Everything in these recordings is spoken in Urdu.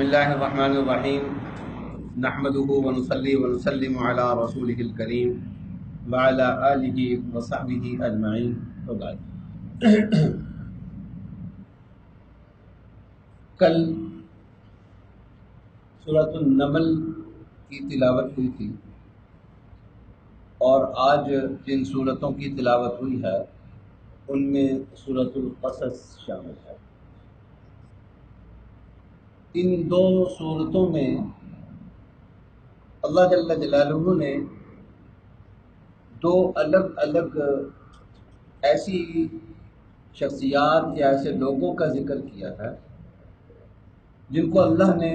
اللہ الرحمن الرحیم نحمده ونصلی ونسلم علی رسولہ الکریم وعلی آلہ وصحبہ اجمعین وبعد۔ کل سورۃ النمل کی تلاوت ہوئی تھی اور آج جن سورتوں کی تلاوت ہوئی ہے ان میں سورۃ القصص شامل ہے۔ ان دو صورتوں میں اللہ جل جلالہ نے دو الگ الگ ایسی شخصیات یا ایسے لوگوں کا ذکر کیا ہے جن کو اللہ نے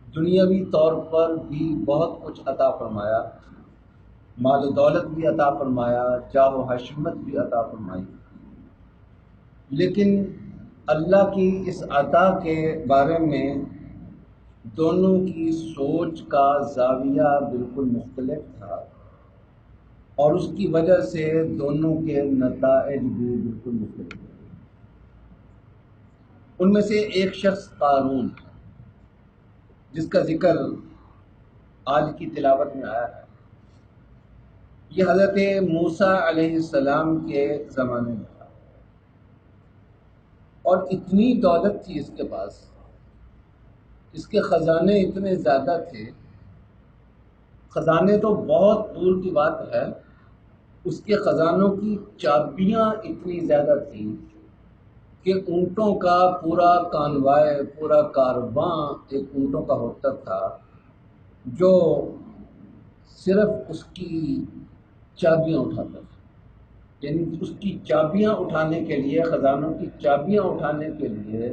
دنیاوی طور پر بھی بہت کچھ عطا فرمایا، مال و دولت بھی عطا فرمایا، جاہ و حشمت بھی عطا فرمائی، لیکن اللہ کی اس عطا کے بارے میں دونوں کی سوچ کا زاویہ بالکل مختلف تھا اور اس کی وجہ سے دونوں کے نتائج بھی بالکل مختلف تھے۔ ان میں سے ایک شخص قارون جس کا ذکر آج کی تلاوت میں آیا ہے، یہ حضرت موسیٰ علیہ السلام کے زمانے میں تھا اور اتنی دولت تھی اس کے پاس، اس کے خزانے اتنے زیادہ تھے، خزانے تو بہت دور کی بات ہے، اس کے خزانوں کی چابیاں اتنی زیادہ تھیں کہ اونٹوں کا پورا کانوائے، پورا کارواں ایک اونٹوں کا ہوتا تھا جو صرف اس کی چابیاں اٹھاتا تھا، یعنی اس کی چابیاں اٹھانے کے لیے، خزانوں کی چابیاں اٹھانے کے لیے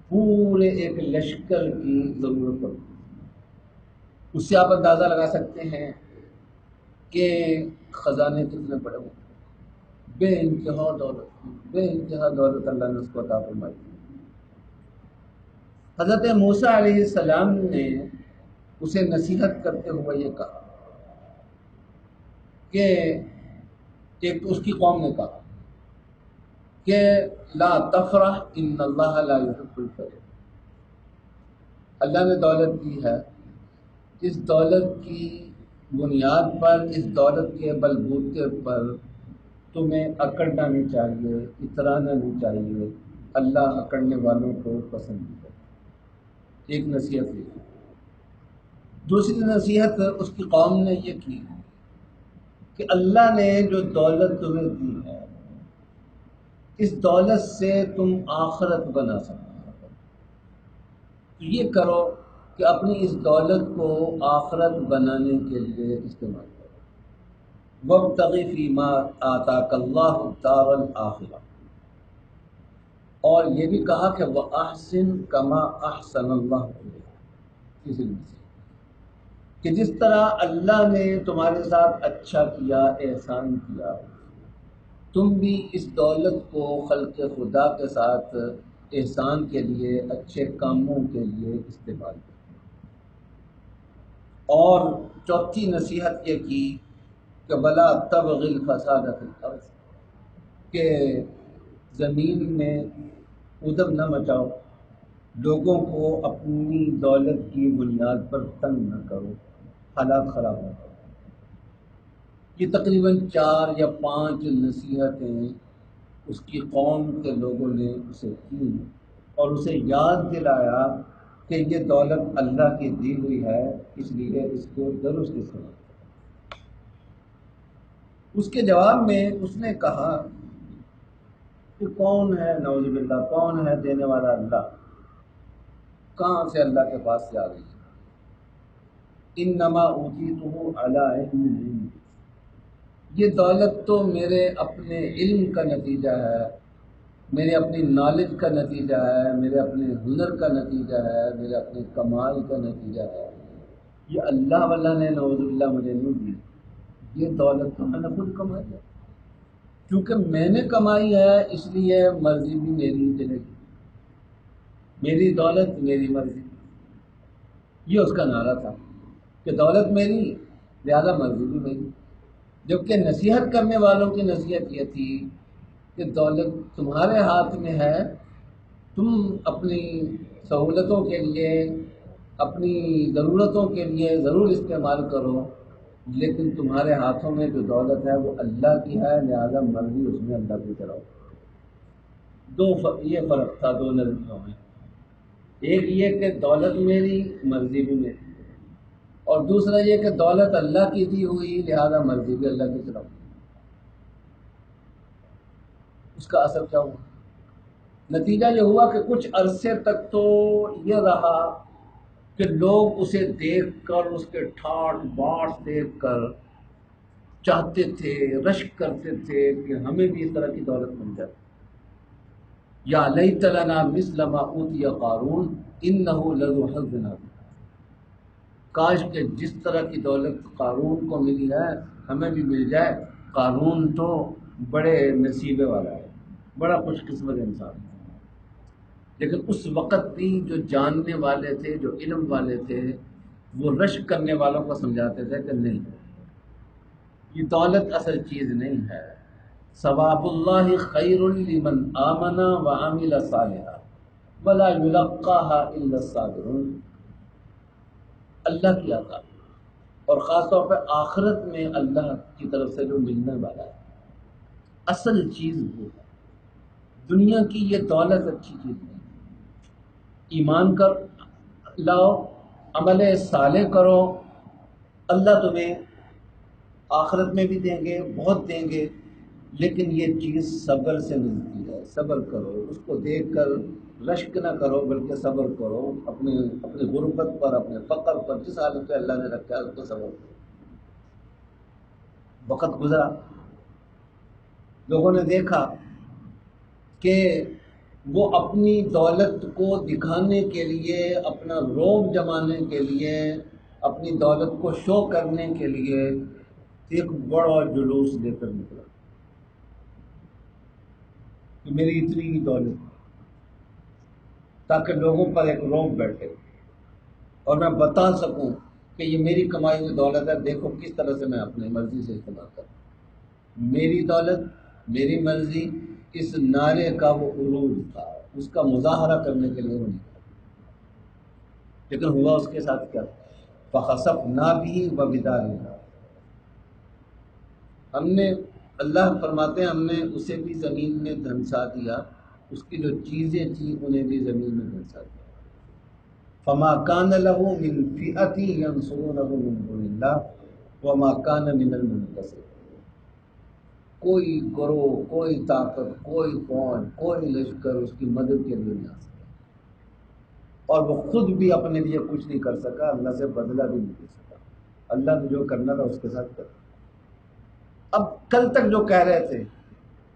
پورے ایک لشکر کی ضرورت پڑتی۔ اس سے آپ اندازہ لگا سکتے ہیں کہ خزانے کتنے بڑے ہوتے، بے انتہا دولت، بے انتہا دولت اللہ نے اس کو عطا فرمائی۔ حضرت موسیٰ علیہ السلام نے اسے نصیحت کرتے ہوئے یہ کہا کہ ایک تو اس کی قوم نے کہا کہ لا تفرح ان اللہ لا يحب الفرح، اللہ نے دولت دی ہے، اس دولت کی بنیاد پر، اس دولت کے بلبوتے پر تمہیں اکڑنا نہیں چاہیے، اترانا نہیں چاہیے، اللہ اکڑنے والوں کو پسند نہیں کرتا۔ ایک نصیحت یہ۔ دوسری نصیحت اس کی قوم نے یہ کی کہ اللہ نے جو دولت تمہیں دی ہے، اس دولت سے تم آخرت بنا سکتے ہو، تو یہ کرو کہ اپنی اس دولت کو آخرت بنانے کے لیے استعمال کرو۔ وابتغ فیما آتاک اللہ الدار الآخرہ، اور یہ بھی کہا کہ وَأَحْسِن كَمَا أَحْسَنَ اللَّهُ إِلَيْكَ، اسی میں کہ جس طرح اللہ نے تمہارے ساتھ اچھا کیا، احسان کیا، تم بھی اس دولت کو خلق خدا کے ساتھ احسان کے لیے، اچھے کاموں کے لیے استعمال کرو۔ اور چوتھی نصیحت یہ کی کہ وَلَا تَبْغِ الْفَسَادَ فِي الْأَرْضِ، کہ زمین میں ادب نہ مچاؤ، لوگوں کو اپنی دولت کی بنیاد پر تنگ نہ کرو، حالات خراب ہو۔ یہ تقریباً 4 یا 5 نصیحتیں اس کی قوم کے لوگوں نے اسے کی اور اسے یاد دلایا کہ یہ دولت اللہ کی دی ہوئی ہے، اس لیے اس کو درست استعمال کرو۔ اس کے جواب میں اس نے کہا کہ کون ہے، نعوذ باللہ، کون ہے دینے والا؟ اللہ۔ کہاں سے اللہ کے پاس سے آ گئی؟ انما اوتیتہ علی علم عندی، یہ دولت تو میرے اپنے علم کا نتیجہ ہے، میرے اپنی نالج کا نتیجہ ہے، میرے اپنے ہنر کا نتیجہ ہے، میرے اپنے کمال کا نتیجہ ہے۔ یہ اللہ والا نے نعوذ باللہ مجھے نہیں دی، یہ دولت تو میں نے خود کمائی ہے، کیونکہ میں نے کمائی ہے اس لیے مرضی بھی میری چلے گی، میری دولت میری مرضی۔ یہ اس کا نعرہ تھا کہ دولت میری لہذا مرضی بھی میری، جبکہ نصیحت کرنے والوں کی نصیحت یہ تھی کہ دولت تمہارے ہاتھ میں ہے، تم اپنی سہولتوں کے لیے، اپنی ضرورتوں کے لیے ضرور استعمال کرو، لیکن تمہارے ہاتھوں میں جو دولت ہے وہ اللہ کی ہے، لہذا مرضی اس میں اللہ کی کرو۔ یہ فرق تھا دو نظریوں میں، ایک یہ کہ دولت میری، مرضی بھی میری، اور دوسرا یہ کہ دولت اللہ کی دی ہوئی، لہذا مرضی بھی اللہ کی طرف۔ اس کا اثر کیا ہوا؟ نتیجہ یہ ہوا کہ کچھ عرصے تک تو یہ رہا کہ لوگ اسے دیکھ کر، اس کے ٹھاٹ باٹ دیکھ کر چاہتے تھے، رشک کرتے تھے کہ ہمیں بھی اس طرح کی دولت مل جائے۔ یا لیت لنا مثل ما اوتی قارون انہ لذو حظ عظیم، کاش کہ جس طرح کی دولت قارون کو ملی ہے ہمیں بھی مل جائے۔ قارون تو بڑے نصیبے والا ہے، بڑا خوش قسمت انسان ہے۔ لیکن اس وقت بھی جو جاننے والے تھے، جو علم والے تھے، وہ رشک کرنے والوں کو سمجھاتے تھے کہ نہیں، یہ دولت اصل چیز نہیں ہے۔ ثواب اللہ خیر لمن آمن وعمل صالحا ولا یلقاها الا الصابرون، اللہ کی عطا، اور خاص طور پہ آخرت میں اللہ کی طرف سے جو ملنے والا ہے، اصل چیز وہ ہے۔ دنیا کی یہ دولت اچھی چیز نہیں، ایمان کر لاؤ، عمل صالح کرو، اللہ تمہیں آخرت میں بھی دیں گے، بہت دیں گے، لیکن یہ چیز صبر سے ملتی ہے۔ صبر کرو، اس کو دیکھ کر رشک نہ کرو، بلکہ صبر کرو، اپنے غربت پر، اپنے فقر پر، جس حالت پہ اللہ نے رکھا ہے اس کو صبر کرو۔ وقت گزرا، لوگوں نے دیکھا کہ وہ اپنی دولت کو دکھانے کے لیے، اپنا روب جمانے کے لیے، اپنی دولت کو شو کرنے کے لیے ایک بڑا جلوس لے کر نکلا کہ میری اتنی ہی دولت، تاکہ لوگوں پر ایک روب بیٹھے اور میں بتا سکوں کہ یہ میری کمائی ہوئی دولت ہے، دیکھو کس طرح سے میں اپنی مرضی سے استعمال کروں۔ میری دولت، میری مرضی، اس نعرے کا وہ عروج تھا، اس کا مظاہرہ کرنے کے لیے وہ نکلا۔ لیکن ہوا اس کے ساتھ کیا؟ فخسفنا به وبدارها، ہم نے، اللہ فرماتے ہیں ہم نے اسے بھی زمین میں دھنسا دیا، اس کی جو چیزیں تھیں انہیں بھی زمین میں دھنسا دیا۔ فما کان له من فئۃ ینصرونہ من دون اللہ وما کان من المنتصرین، کوئی گروہ، کوئی طاقت، کوئی فوج، کوئی لشکر اس کی مدد کے لیے نہیں آ سکا، اور وہ خود بھی اپنے لیے کچھ نہیں کر سکا، اللہ سے بدلہ بھی نہیں دے سکا۔ اللہ نے جو کرنا تھا اس کے ساتھ کر۔ اب کل تک جو کہہ رہے تھے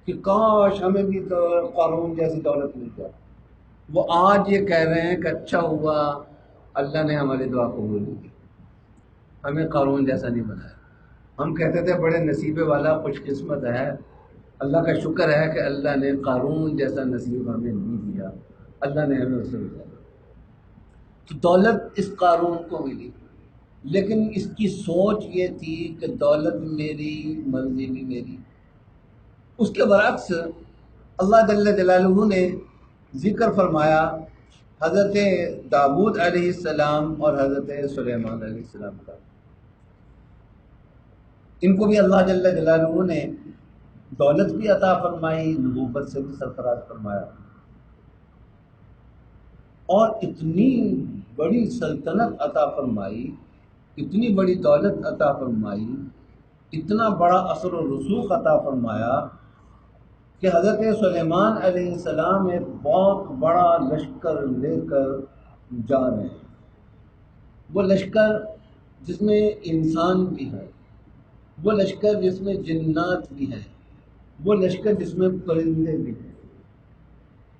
کہ کاش ہمیں بھی قارون جیسی دولت مل جائے، وہ آج یہ کہہ رہے ہیں کہ اچھا ہوا اللہ نے ہماری دعا قبول کی، ہمیں قارون جیسا نہیں بنایا۔ ہم کہتے تھے بڑے نصیبے والا، خوش قسمت ہے، اللہ کا شکر ہے کہ اللہ نے قارون جیسا نصیب ہمیں نہیں دیا، اللہ نے ہمیں اسے دیا۔ تو دولت اس قارون کو ملی، لیکن اس کی سوچ یہ تھی کہ دولت میری، مرضی بھی میری۔ اس کے برعکس اللہ جل جلالہ نے ذکر فرمایا حضرت داؤد علیہ السلام اور حضرت سلیمان علیہ السلام کا۔ ان کو بھی اللہ جل جلالہ نے دولت بھی عطا فرمائی، نبوت سے بھی سرفراز فرمایا، اور اتنی بڑی سلطنت عطا فرمائی، اتنی بڑی دولت عطا فرمائی، اتنا بڑا اثر و رسوخ عطا فرمایا کہ حضرت سلیمان علیہ السلام ایک بہت بڑا لشکر لے کر جا رہے ہیں۔ وہ لشکر جس میں انسان بھی ہے، وہ لشکر جس میں جنات بھی ہیں، وہ لشکر جس میں پرندے بھی ہیں،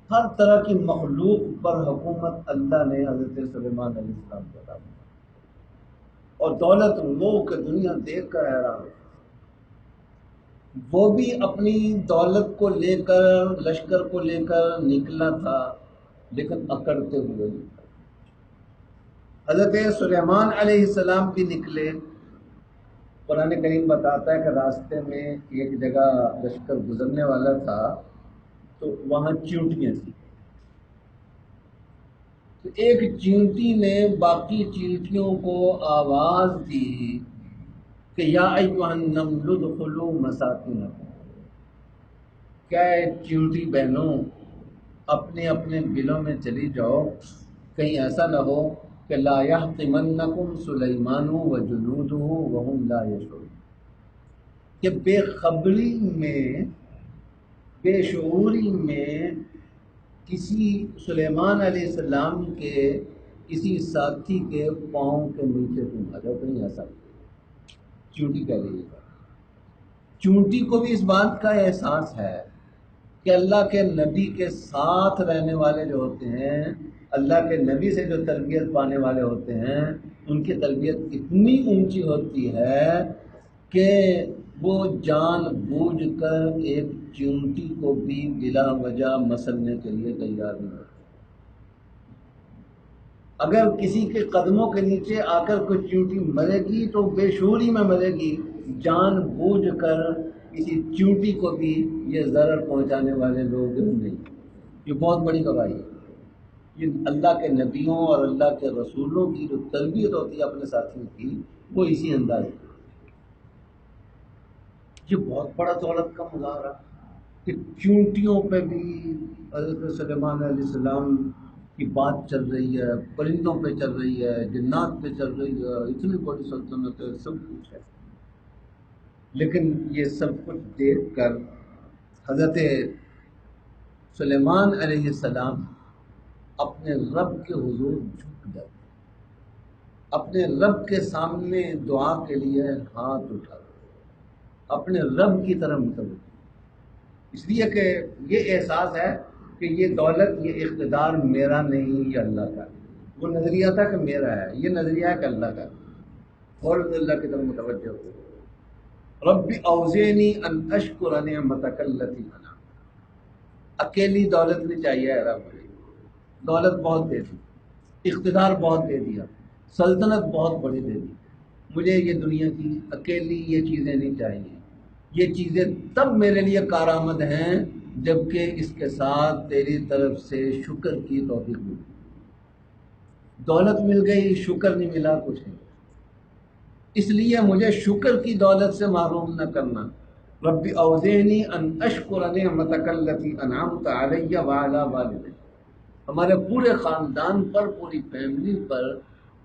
ہر طرح کی مخلوق پر حکومت اللہ نے حضرت سلیمان علیہ السلام کو عطا فرمائی، اور دولت وہ کہ دنیا دیکھ کر حیران ہو۔ وہ بھی اپنی دولت کو لے کر، لشکر کو لے کر نکلا تھا، لیکن اکڑتے ہوئے نکلا۔ حضرت سلیمان علیہ السلام بھی نکلے۔ قرآن کریم بتاتا ہے کہ راستے میں ایک جگہ لشکر گزرنے والا تھا، تو وہاں چیونٹیاں تھیں۔ تو ایک چیونٹی نے باقی چیونٹیوں کو آواز دی کہ یا ایھا النمل ادخلوا مساکنکم، کیا چیونٹی بہنوں اپنے اپنے بلوں میں چلی جاؤ، کہیں ایسا نہ ہو کہ لا یحطمنکم سلیمان وجنودہ وہم لا یشعرون، کہ بے خبری میں، بے شعوری میں کسی سلیمان علیہ السلام کے کسی ساتھی کے پاؤں کے نیچے تم آ جاؤ، کہیں ایسا چونٹی کہہ رہی ہے۔ چونٹی کو بھی اس بات کا احساس ہے کہ اللہ کے نبی کے ساتھ رہنے والے جو ہوتے ہیں، اللہ کے نبی سے جو تربیت پانے والے ہوتے ہیں، ان کی تربیت اتنی اونچی ہوتی ہے کہ وہ جان بوجھ کر ایک چونٹی کو بھی بلا وجہ مسلنے کے لیے تیار نہیں ہوتے۔ اگر کسی کے قدموں کے نیچے آ کر کوئی چونٹی مرے گی تو بے شعوری میں مرے گی، جان بوجھ کر کسی چونٹی کو بھی یہ ضرر پہنچانے والے لوگ نہیں۔ یہ بہت بڑی گواہی ہے۔ یہ اللہ کے نبیوں اور اللہ کے رسولوں کی جو تربیت ہوتی ہے اپنے ساتھیوں کی، وہ اسی انداز میں۔ یہ بہت بڑا دولت کا مظاہرہ کہ چونٹیوں پہ بھی حضرت سلیمان علیہ السلام کی بات چل رہی ہے، پرندوں پہ چل رہی ہے، جنات پہ چل رہی ہے، اتنی بڑی سلطنت ہے، سب کچھ ہے۔ لیکن یہ سب کچھ دیکھ کر حضرت سلیمان علیہ السلام اپنے رب کے حضور جھک جاتے، اپنے رب کے سامنے دعا کے لیے ہاتھ اٹھاتے، اپنے رب کی طرف متوجہ، اس لیے کہ یہ احساس ہے کہ یہ دولت، یہ اقتدار میرا نہیں، یہ اللہ کا ہے۔ وہ نظریہ تھا کہ میرا ہے، یہ نظریہ ہے کہ اللہ کا ہے، اور اللہ کی طرف متوجہ ہو۔ رب اوزعنی ان اشکر نعمتک التی انعمت، اکیلی دولت نہیں چاہیے رب، دولت بہت دے دی، اقتدار بہت دے دیا، سلطنت بہت بڑی دے دی، مجھے یہ دنیا کی اکیلی یہ چیزیں نہیں چاہیے۔ یہ چیزیں تب میرے لیے کارآمد ہیں جبکہ اس کے ساتھ تیری طرف سے شکر کی توفیق ملی۔ دولت مل گئی، شکر نہیں ملا، کچھ نہیں، اس لیے مجھے شکر کی دولت سے محروم نہ کرنا۔ رب اوزعنی ان اشکر نعمتک التی انعمت علی وعلی والدی، ہمارے پورے خاندان پر، پوری فیملی پر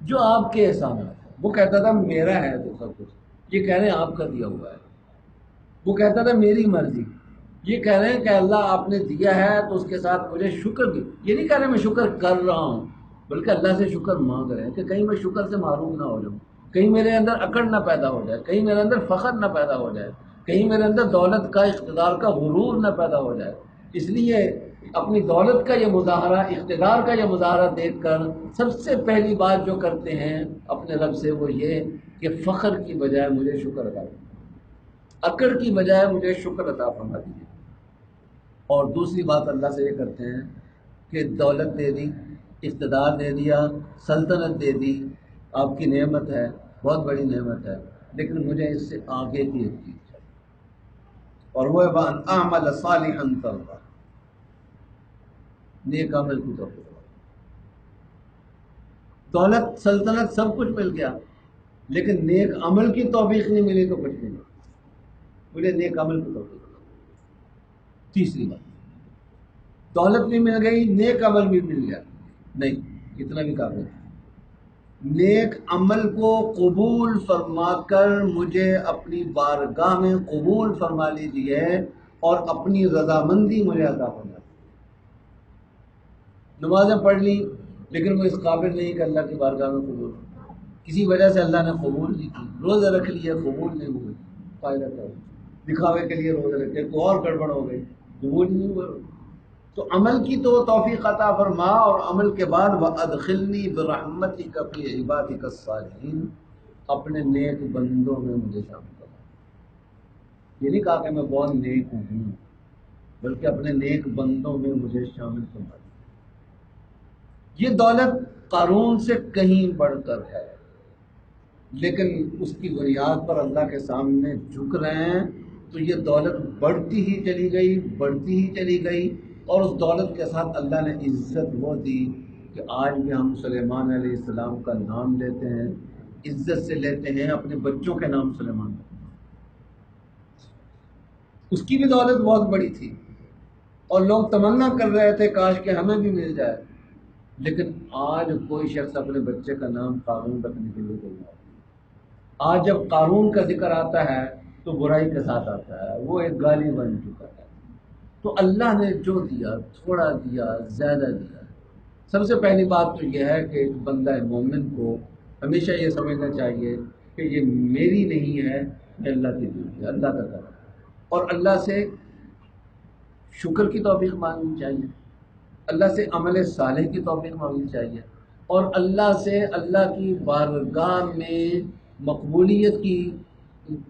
جو آپ کے احسانات ہیں۔ وہ کہتا تھا میرا ہے تو سب کچھ، یہ کہہ رہے ہیں آپ کا دیا ہوا ہے۔ وہ کہتا تھا میری مرضی، یہ کہہ رہے ہیں کہ اللہ آپ نے دیا ہے تو اس کے ساتھ مجھے شکر بھی، یہ نہیں کہہ رہے میں شکر کر رہا ہوں، بلکہ اللہ سے شکر مانگ رہے ہیں کہ کہیں میں شکر سے محروم نہ ہو جاؤں، کہیں میرے اندر اکڑ نہ پیدا ہو جائے، کہیں میرے اندر فخر نہ پیدا ہو جائے، کہیں میرے اندر دولت کا، اقتدار کا غرور نہ پیدا ہو جائے۔ اس لیے اپنی دولت کا یہ مظاہرہ، اقتدار کا یہ مظاہرہ دیکھ کر سب سے پہلی بات جو کرتے ہیں اپنے رب سے وہ یہ کہ فخر کی بجائے مجھے شکر ادا کریں، اکڑ کی بجائے مجھے شکر عطا فرما دیجیے۔ اور دوسری بات اللہ سے یہ کرتے ہیں کہ دولت دے دی، اقتدار دے دیا، سلطنت دے دی، آپ کی نعمت ہے، بہت بڑی نعمت ہے، لیکن مجھے اس سے آگے کی ایک چیز ہے، اور وہ ہے وَأَنْ أَعْمَلَ صَالِحًا تَرْضَاهُ، نیک عمل کی توفیق۔ دولت، سلطنت سب کچھ مل گیا، لیکن نیک عمل کی توفیق نہیں ملی تو کچھ نہیں، مجھے نیک عمل کی توفیق۔ تیسری بات، دولت بھی مل گئی، نیک عمل بھی مل گیا، نہیں اتنا بھی کافی ہے۔ نیک عمل کو قبول فرما کر مجھے اپنی بارگاہ میں قبول فرما لیجیے اور اپنی رضامندی مجھے عطا فرما۔ نمازیں پڑھ لی لیکن وہ اس قابل نہیں کہ اللہ کی بارگاہ میں قبول، کسی وجہ سے اللہ نے قبول نہیں کی، روزے رکھ لیے قبول نہیں ہوئے، فائدہ کیا، دکھاوے کے لیے روزے رکھے، کوئی اور گڑبڑ ہو گئی، قبول نہیں ہوئے۔ تو عمل کی تو توفیق عطا فرما، اور عمل کے بعد وَأَدْخِلْنِي بِرَحْمَتِكَ فِي عِبَادِكَ الصَّالِحِينَ، اپنے نیک بندوں میں مجھے شامل کرنا۔ یہ نہیں کہا کہ میں بہت نیک ہوں، بلکہ اپنے نیک بندوں میں مجھے شامل کرنا۔ یہ دولت قارون سے کہیں بڑھ کر ہے، لیکن اس کی بنیاد پر اللہ کے سامنے جھک رہے ہیں تو یہ دولت بڑھتی ہی چلی گئی، بڑھتی ہی چلی گئی، اور اس دولت کے ساتھ اللہ نے عزت وہ دی کہ آج بھی ہم سلیمان علیہ السلام کا نام لیتے ہیں، عزت سے لیتے ہیں، اپنے بچوں کے نام سلیمان۔ اس کی بھی دولت بہت بڑی تھی اور لوگ تمنا کر رہے تھے کاش کہ ہمیں بھی مل جائے، لیکن آج کوئی شخص اپنے بچے کا نام قارون رکھنے کے لیے تیار نہیں۔ آج جب قارون کا ذکر آتا ہے تو برائی کے ساتھ آتا ہے، وہ ایک گالی بن چکا ہے۔ تو اللہ نے جو دیا، تھوڑا دیا، زیادہ دیا۔ سب سے پہلی بات تو یہ ہے کہ ایک بندہ مومن کو ہمیشہ یہ سمجھنا چاہیے کہ یہ میری نہیں ہے، یہ اللہ کی دی ہے، اللہ کا کرم، اور اللہ سے شکر کی توفیق مانگنی چاہیے، اللہ سے عمل صالح کی توفیق مانگنی چاہیے، اور اللہ سے اللہ کی بارگاہ میں مقبولیت کی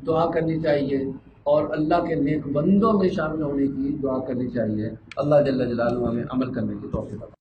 دعا کرنی چاہیے، اور اللہ کے نیک بندوں میں شامل ہونے کی دعا کرنی چاہیے۔ اللہ جل جلالہ ہمیں عمل کرنے کی توفیق عطا